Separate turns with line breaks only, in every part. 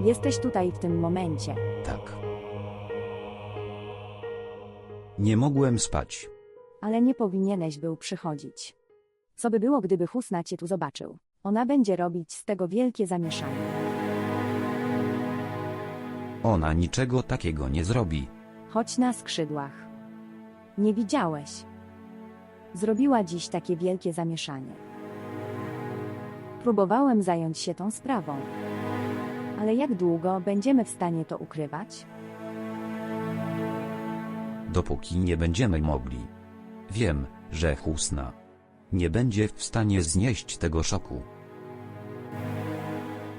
Jesteś tutaj w tym momencie.
Tak. Nie mogłem spać.
Ale nie powinieneś był przychodzić. Co by było, gdyby Husna cię tu zobaczył? Ona będzie robić z tego wielkie zamieszanie.
Ona niczego takiego nie zrobi.
Chodź na skrzydłach. Nie widziałeś. Zrobiła dziś takie wielkie zamieszanie. Próbowałem zająć się tą sprawą. Ale jak długo będziemy w stanie to ukrywać?
Dopóki nie będziemy mogli. Wiem, że Husna nie będzie w stanie znieść tego szoku.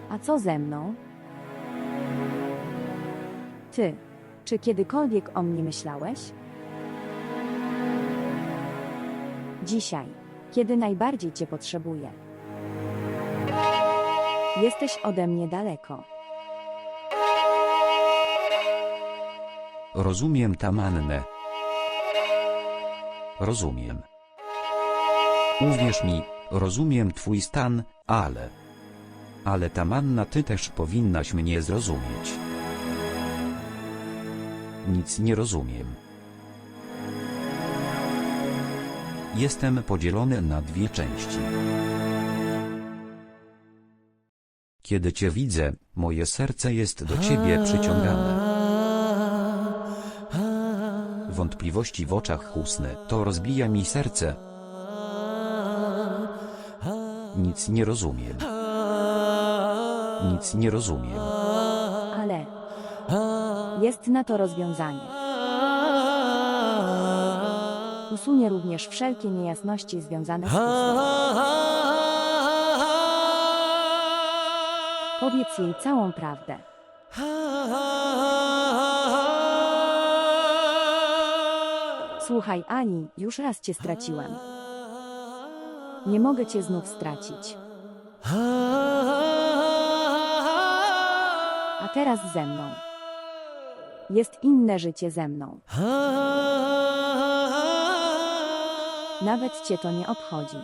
A co ze mną? Ty, czy kiedykolwiek o mnie myślałeś? Dzisiaj, kiedy najbardziej cię potrzebuję. Jesteś ode mnie daleko.
Rozumiem Tamannę. Rozumiem. Uwierz mi, rozumiem twój stan, ale Tamanna, ty też powinnaś mnie zrozumieć. Nic nie rozumiem. Jestem podzielony na dwie części. Kiedy cię widzę, moje serce jest do ciebie przyciągane. Wątpliwości w oczach Husny to rozbija mi serce. Nic nie rozumiem. Nic nie rozumiem.
Ale jest na to rozwiązanie. Usunie również wszelkie niejasności związane z Husną. Powiedz jej całą prawdę. Słuchaj, Ali, już raz cię straciłem. Nie mogę cię znów stracić. A teraz ze mną. Jest inne życie ze mną. Nawet cię to nie obchodzi.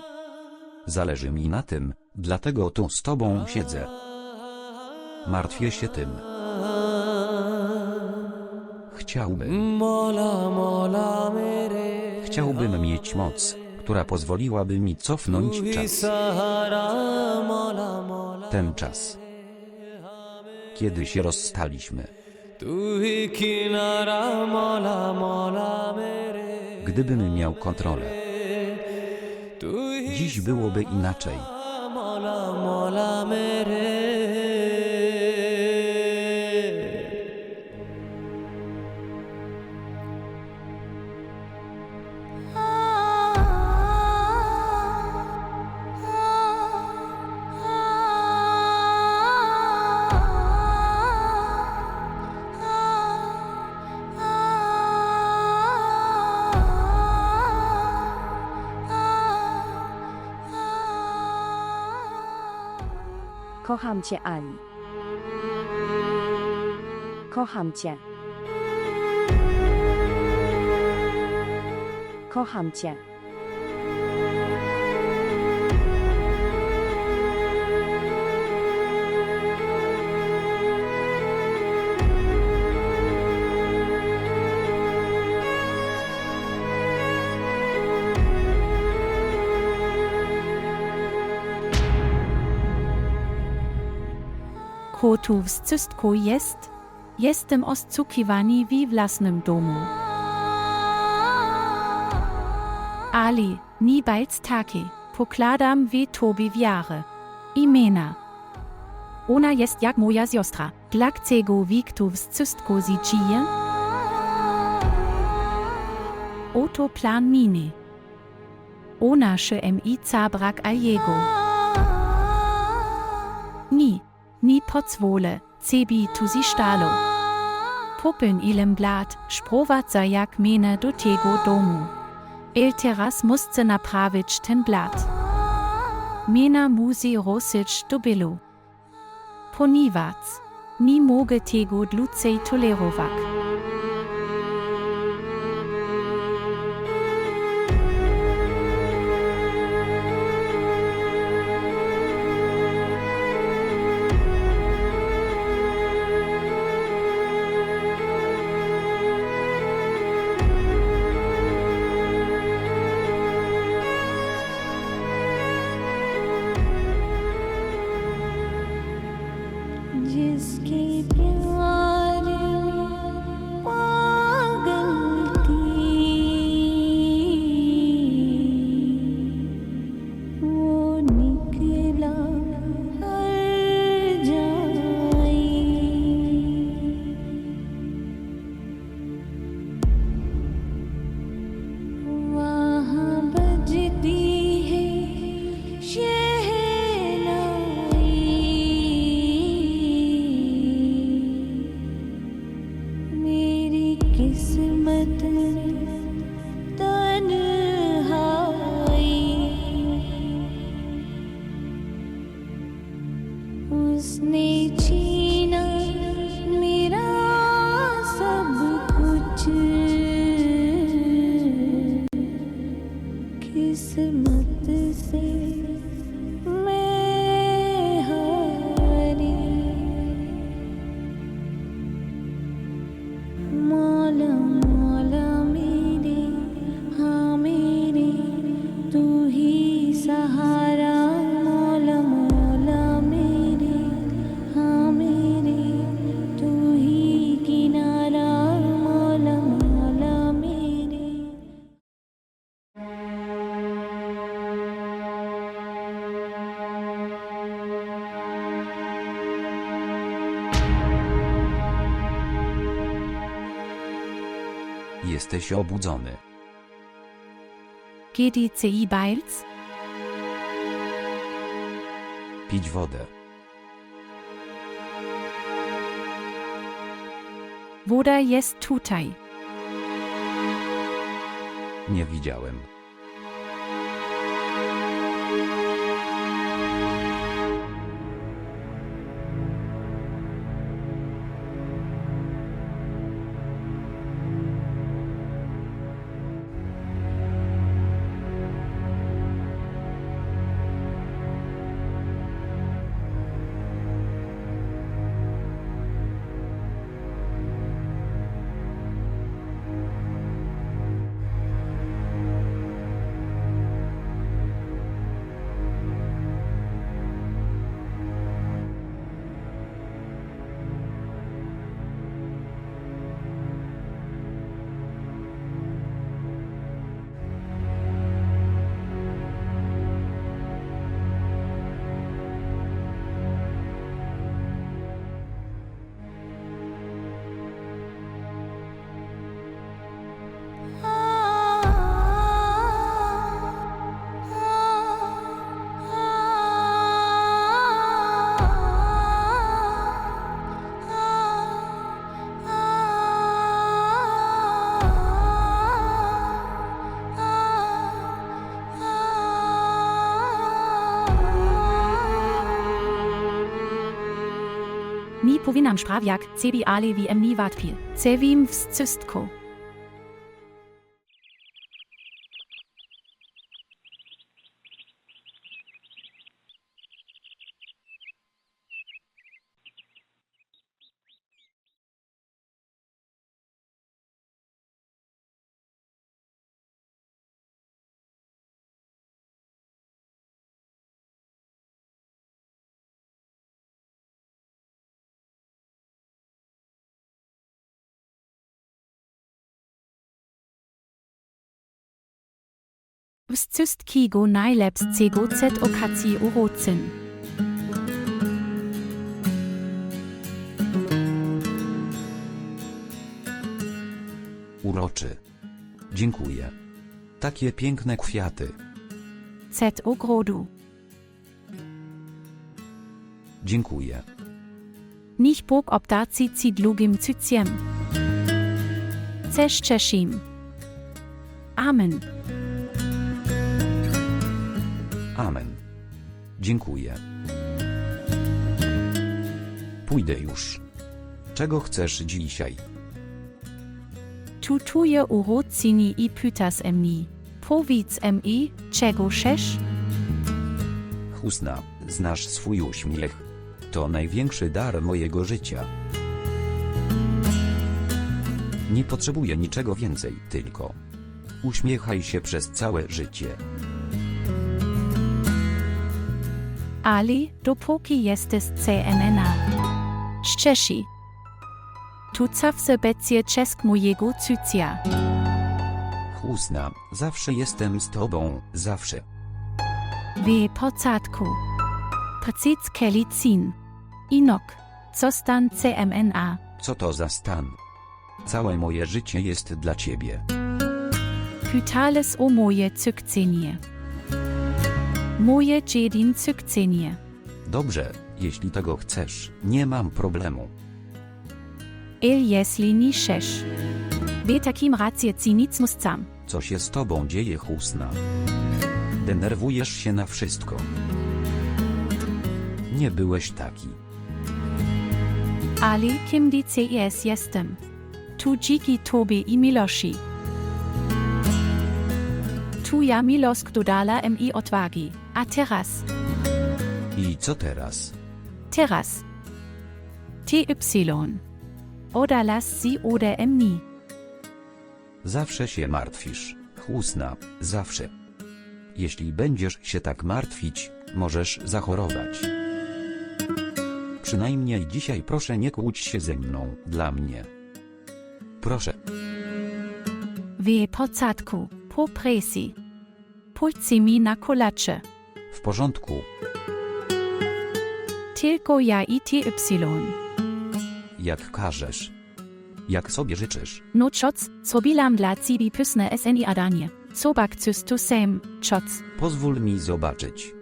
Zależy mi na tym, dlatego tu z tobą siedzę. Martwię się tym. Chciałbym mieć moc, która pozwoliłaby mi cofnąć czas. Ten czas, kiedy się rozstaliśmy. Gdybym miał kontrolę, dziś byłoby inaczej.
Kocham cię, Ali. Kocham cię. Kocham cię.
Kotu w cystku jest? Jestem oszukiwany w własnym domu. Ali, nie bądź taki, pokładam w tobie wiarę. Imienia. Ona jest jak moja siostra, dlaczego wiktu w cystku żyje? Oto plan mini. Ona się mi zabrak a jego. Nie pozwolę, cebi tu si stalo. Popyn ilem blat, sprowadza jak mnie do tego domu. Teraz musste naprawić ten blat. Mena musi ruszyć do bylu. Ponieważ nie mogę tego dłużej tolerować.
उसने छीना मेरा सब कुछ किस्मत से मैं हारी मौला मौला मेरे हाँ मेरे तू ही सहारा मौला मौला मेरे हाँ मेरे तू ही किनारा मौला मौला मेरे
Jesteś obudzony.
GDCI Biles?
Pić wodę.
Woda jest tutaj.
Nie widziałem.
Mi powinnam sprawiak, cebi ale wie em ni watpil. Cevim wscystko. Wscystkigo najlepszego cet okacji urocyn.
Uroczy. Dziękuję. Takie piękne kwiaty.
Cet ogrodu.
Dziękuję.
Nich bog obdaci cidlugim cyciem. Ceszczeszim. Amen.
Amen. Dziękuję. Pójdę już. Czego chcesz dzisiaj?
Tutuje urocini I pytas emni. Powiedz mi, czego chcesz?
Husna, znasz swój uśmiech. To największy dar mojego życia. Nie potrzebuję niczego więcej, tylko uśmiechaj się przez całe życie.
Ali, dopóki jesteś CMNA. Szczeshi. Tu zawsze będzie czesk mojego cycia.
Husna, zawsze jestem z tobą, zawsze.
W porządku. Pacyc kelicin. Inok. Co stan CMNA?
Co to za stan? Całe moje życie jest dla ciebie.
Pytales o moje cykcenie. Moje jedin cykcenie.
Dobrze, jeśli tego chcesz, nie mam problemu.
Jeśli nie chcesz. W takim razie ci nic muscam.
Co się z tobą dzieje, Husna? Denerwujesz się na wszystko. Nie byłeś taki.
Ali kim DCES jestem. Tu dziki tobie I miloši. Tu ja milosk dodala mi odwagi. A teraz.
I co teraz?
Teraz. TY. Oder lass sie oder nie.
Zawsze się martwisz, Husna, zawsze. Jeśli będziesz się tak martwić, możesz zachorować. Przynajmniej dzisiaj proszę nie kłóć się ze mną, dla mnie. Proszę.
W porządku, po presji. Pójdźcie mi na kolacze.
W porządku.
Tylko ja I TY.
Jak każesz. Jak sobie życzysz.
No czoc, sobilam dla ciebie pysne SNI adanie. Sobak cys tu sem, czoc.
Pozwól mi zobaczyć.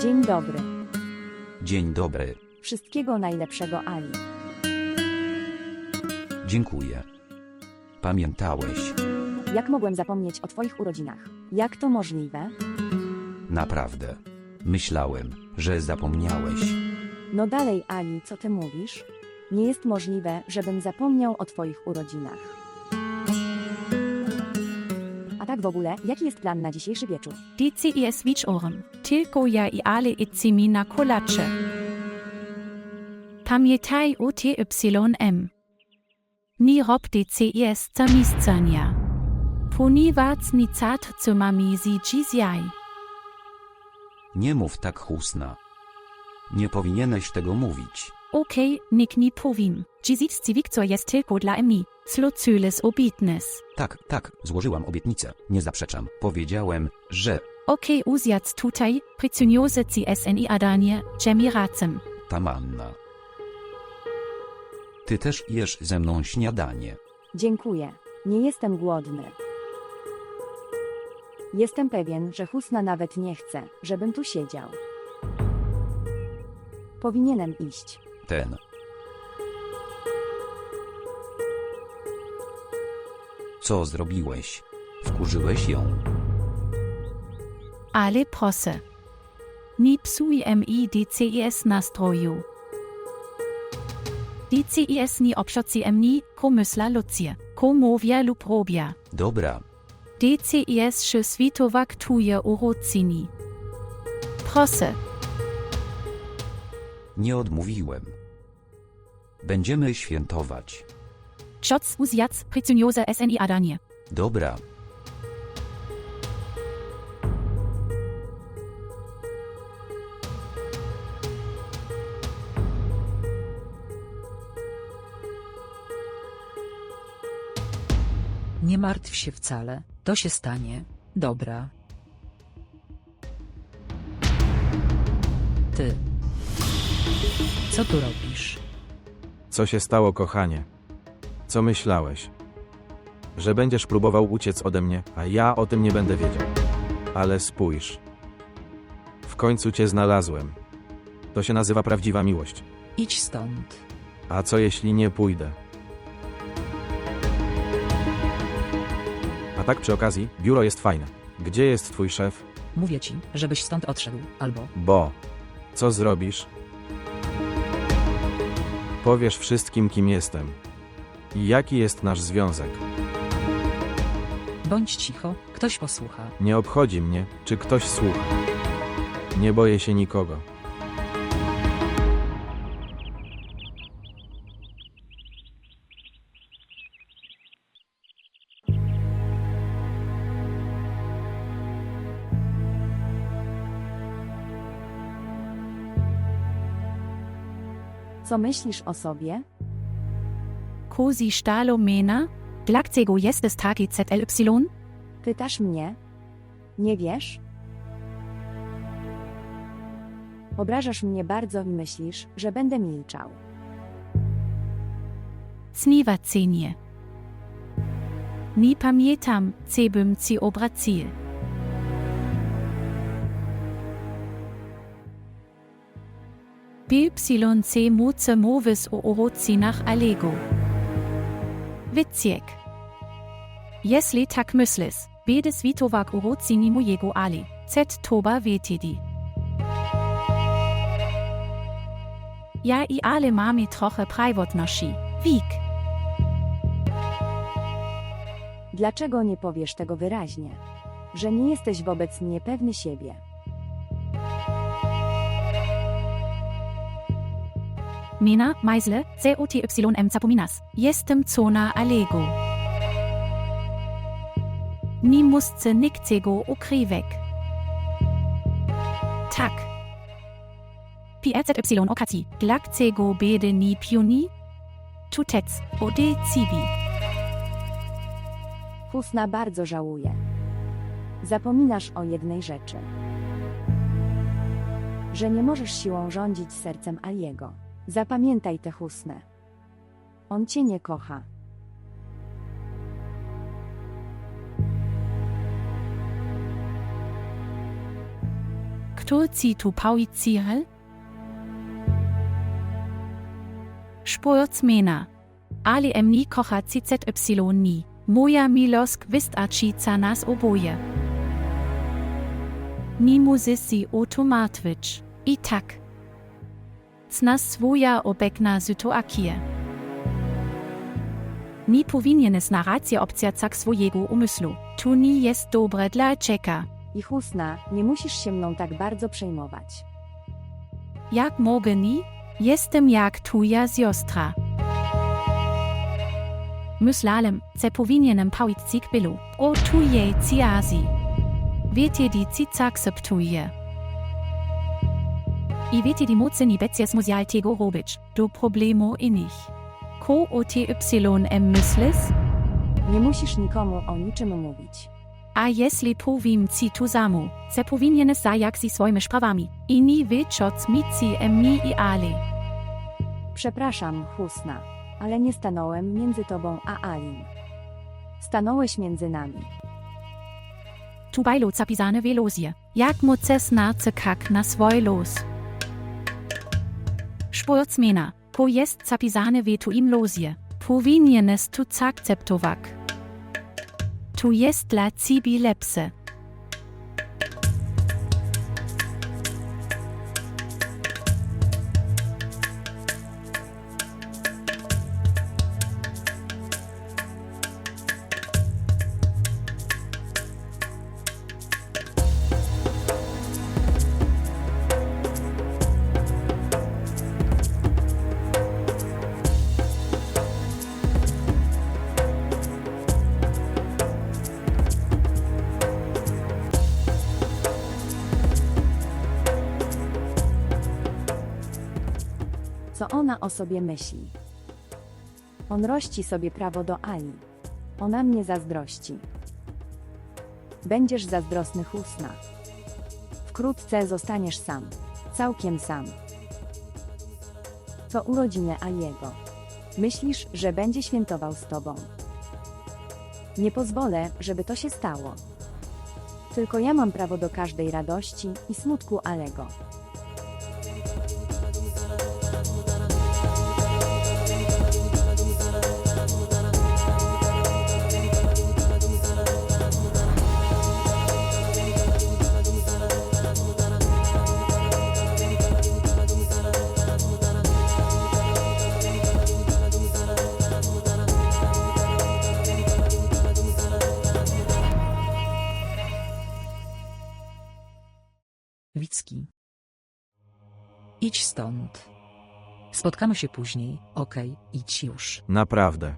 Dzień dobry.
Dzień dobry.
Wszystkiego najlepszego, Ali.
Dziękuję. Pamiętałeś.
Jak mogłem zapomnieć o twoich urodzinach? Jak to możliwe?
Naprawdę. Myślałem, że zapomniałeś.
No dalej, Ali, co ty mówisz? Nie jest możliwe, żebym zapomniał o twoich urodzinach. A tak w ogóle, jaki jest plan na dzisiejszy wieczór?
DCES wieczorem. Tylko ja I ale idźcie mi na kolacze. Pamiętaj o TYM. Nie rob DCES zamieszczania. Ponieważ nicat co mamy z dzisiaj.
Nie mów tak, Husna. Nie powinieneś tego mówić.
Okej, nikt nie powiem. Dziś co jest tylko dla mnie. Slocules obietnes.
Tak, złożyłam obietnicę. Nie zaprzeczam. Powiedziałem, że
Okej, uzjac tutaj, prycunioze CSNI adanie, Jemi racem.
Tamanna. Ty też jesz ze mną śniadanie.
Dziękuję. Nie jestem głodny. Jestem pewien, że Husna nawet nie chce, żebym tu siedział. Powinienem iść.
Ten. Co zrobiłeś? Wkurzyłeś ją.
Ale proszę. Nie psuj mi DCES nastroju. DCES nie obszoci mnie, ko mysla ludzie, ko mowia lub robia.
Dobra.
DCES się światowak tuje urocini. Proszę.
Nie odmówiłem. Będziemy świętować.
Czoc uzjac, prycunioze SNI adanie.
Dobra.
Nie martw się wcale, to się stanie, dobra. Ty. Co tu robisz?
Co się stało, kochanie? Co myślałeś? Że będziesz próbował uciec ode mnie, a ja o tym nie będę wiedział. Ale spójrz. W końcu cię znalazłem. To się nazywa prawdziwa miłość.
Idź stąd.
A co jeśli nie pójdę? A tak przy okazji, biuro jest fajne. Gdzie jest twój szef?
Mówię ci, żebyś stąd odszedł, albo...
Bo. Co zrobisz? Powiesz wszystkim, kim jestem. I jaki jest nasz związek.
Bądź cicho, ktoś posłucha.
Nie obchodzi mnie, czy ktoś słucha. Nie boję się nikogo.
Co myślisz o sobie?
Kosi stalo mena? Dlaczego jest taki ZLY?
Pytasz mnie? Nie wiesz? Obrażasz mnie bardzo i myślisz, że będę milczał.
Sniwacenie. Nie pamiętam, co bym ci obracil. BYC moce mowis o urodzinach Allego. Wyciek. Jeśli tak myślisz, będę świtować urodziny mojego Ali, cet toba wiedzieli. Ja i Ale mamy trochę prywatności. Wik.
Dlaczego nie powiesz tego wyraźnie? Że nie jesteś wobec mnie pewny siebie.
Mena, Meisle, COTYM zapominasz. Jestem cona Allego. Nie musce niczego ukrywać. Tak. PRZY okacji, dlaczego będę nie pioni? Tutec, ode cibi.
Husna bardzo żałuje. Zapominasz o jednej rzeczy. Że nie możesz siłą rządzić sercem Aliego. Zapamiętaj tę Husnę. On cię nie kocha.
Kto ci tu pauicirel? Sportsmena. Ale nie kocha CZY ni. Moja milost wystarczy za nas oboje. Nie musisz si o to martwić. I tak. Znasz swoja obecna sytuację. Nie powinieneś na rację obciercać swojego umysłu. To nie jest dobre dla czeka.
I Husna, nie musisz się mną tak bardzo przejmować.
Jak mogę nie? Jestem jak twoja siostra. Myślałem, że powinienem pauić bylu o twojej przyjaźni. Wiecie, di ci zaakceptuje. I wiecie, di mocy nie becjes muzial tego robić, do problemu innych. Ko OTYM myślisz?
Nie musisz nikomu o niczym mówić.
A jeśli powiem ci to samo, że powinieneś zajak ze swoimi sprawami, i nie wieczoc między mnie i Ali.
Przepraszam, Husna, ale nie stanąłem między tobą a Alim. Stanąłeś między nami.
Tu bajlo zapisane w losie, jak moces narce kak na swój los. Sportsmena, ko jest zapisane w twoim losie, powinieneś to zaakceptować. Tu jest dla ciebie lepsze.
Co ona o sobie myśli? On rości sobie prawo do Ali. Ona mnie zazdrości. Będziesz zazdrosny, Husna. Wkrótce zostaniesz sam. Całkiem sam. To urodziny Aliego. Myślisz, że będzie świętował z tobą. Nie pozwolę, żeby to się stało. Tylko ja mam prawo do każdej radości i smutku Alego.
Wicki. Idź stąd. Spotkamy się później, okej, idź już.
Naprawdę.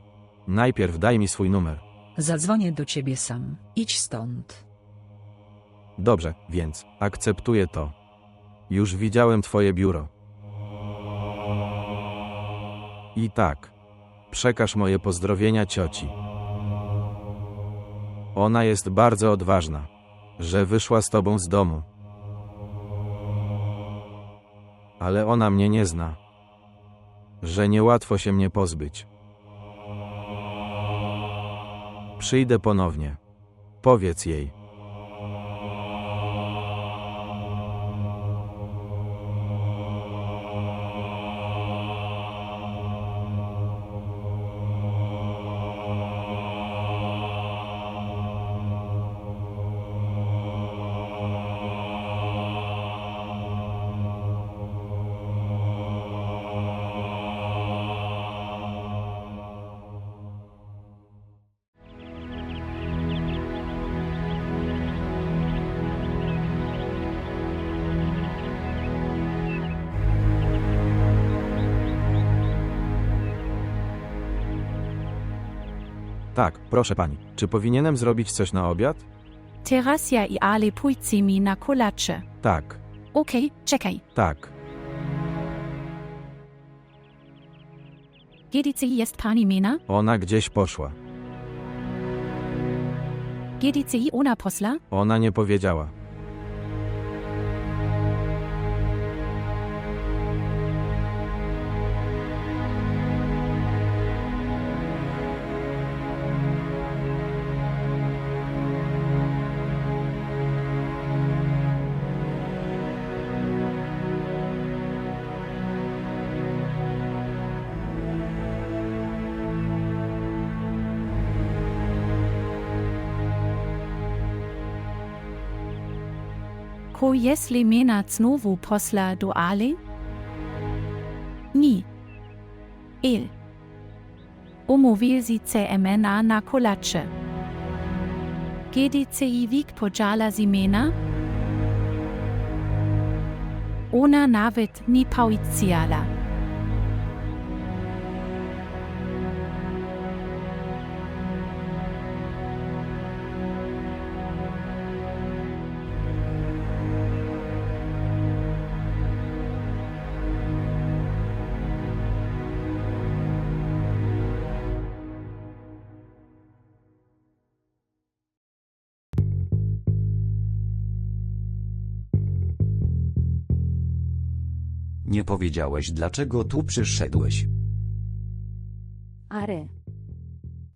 Najpierw daj mi swój numer.
Zadzwonię do ciebie sam. Idź stąd.
Dobrze, więc akceptuję to. Już widziałem twoje biuro. I tak. Przekaż moje pozdrowienia cioci. Ona jest bardzo odważna, że wyszła z tobą z domu. Ale ona mnie nie zna. Że niełatwo się mnie pozbyć. Przyjdę ponownie. Powiedz jej. Tak, proszę pani. Czy powinienem zrobić coś na obiad?
Teraz ja i Ale pójdziemy na kolację.
Tak,
Okej, czekaj.
tak.
Gdzie jest pani Mena?
Ona gdzieś poszła.
Gdzie ona posla?
Ona nie powiedziała.
Ko jeśli Mena znowu posla do Ale? Nie. El. Umówił się Mena na kolację. Kiedy i wik podziała z Mena? Ona nawet nie powiedziała.
Nie powiedziałeś, dlaczego tu przyszedłeś.
Ary.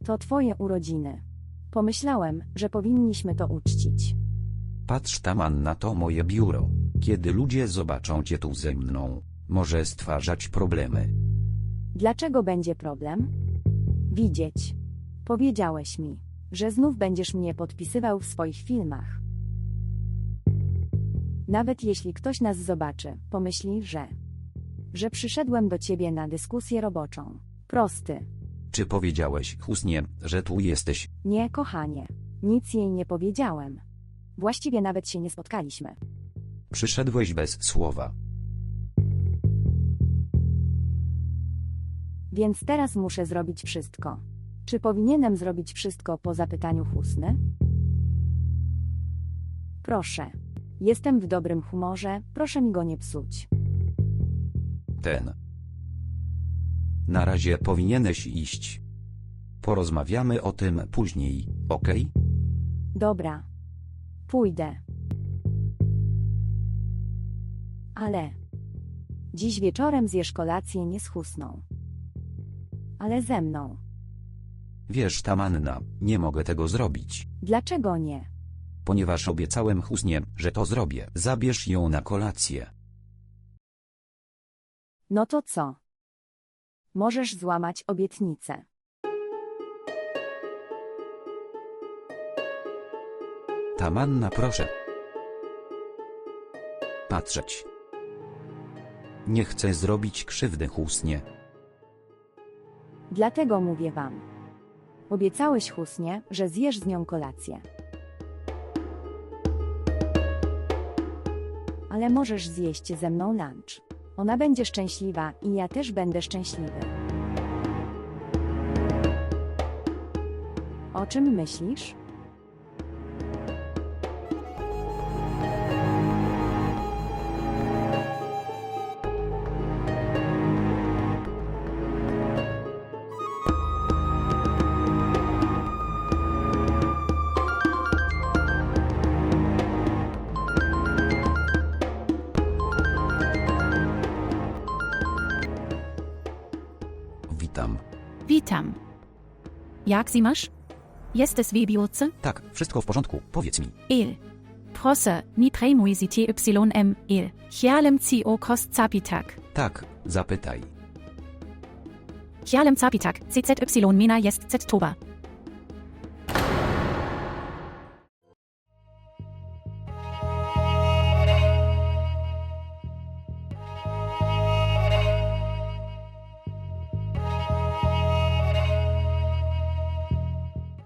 To twoje urodziny. Pomyślałem, że powinniśmy to uczcić.
Patrz tam na to moje biuro. Kiedy ludzie zobaczą cię tu ze mną, może stwarzać problemy.
Dlaczego będzie problem? Widzieć. Powiedziałeś mi, że znów będziesz mnie podpisywał w swoich filmach. Nawet jeśli ktoś nas zobaczy, pomyśli, że przyszedłem do ciebie na dyskusję roboczą. Prosty.
Czy powiedziałeś Husnie, że tu jesteś?
Nie, kochanie. Nic jej nie powiedziałem. Właściwie nawet się nie spotkaliśmy.
Przyszedłeś bez słowa.
Więc teraz muszę zrobić wszystko. Czy powinienem zrobić wszystko po zapytaniu Husny? Proszę. Jestem w dobrym humorze, proszę mi go nie psuć.
Na razie powinieneś iść. Porozmawiamy o tym później, okej?
Dobra. Pójdę. Ale dziś wieczorem zjesz kolację nie z Husną, ale ze mną.
Wiesz Tamanna, nie mogę tego zrobić.
Dlaczego nie?
Ponieważ obiecałem Husnie, że to zrobię. Zabierz ją na kolację.
No to co? Możesz złamać obietnicę.
Tamanna, proszę. Patrzeć. Nie chcę zrobić krzywdy Husnie.
Dlatego mówię wam. Obiecałeś Husnie, że zjesz z nią kolację. Ale możesz zjeść ze mną lunch. Ona będzie szczęśliwa i ja też będę szczęśliwy. O czym myślisz?
Witam.
Witam. Jak sie masz? Jest es Webiurce?
Tak, wszystko w porządku, powiedz mi.
Il. Prosse, ni premuisite ym, il. Hialem ci o kost zapitak.
Tak, zapytaj.
Hialem zapitak, czy mena jest z toba.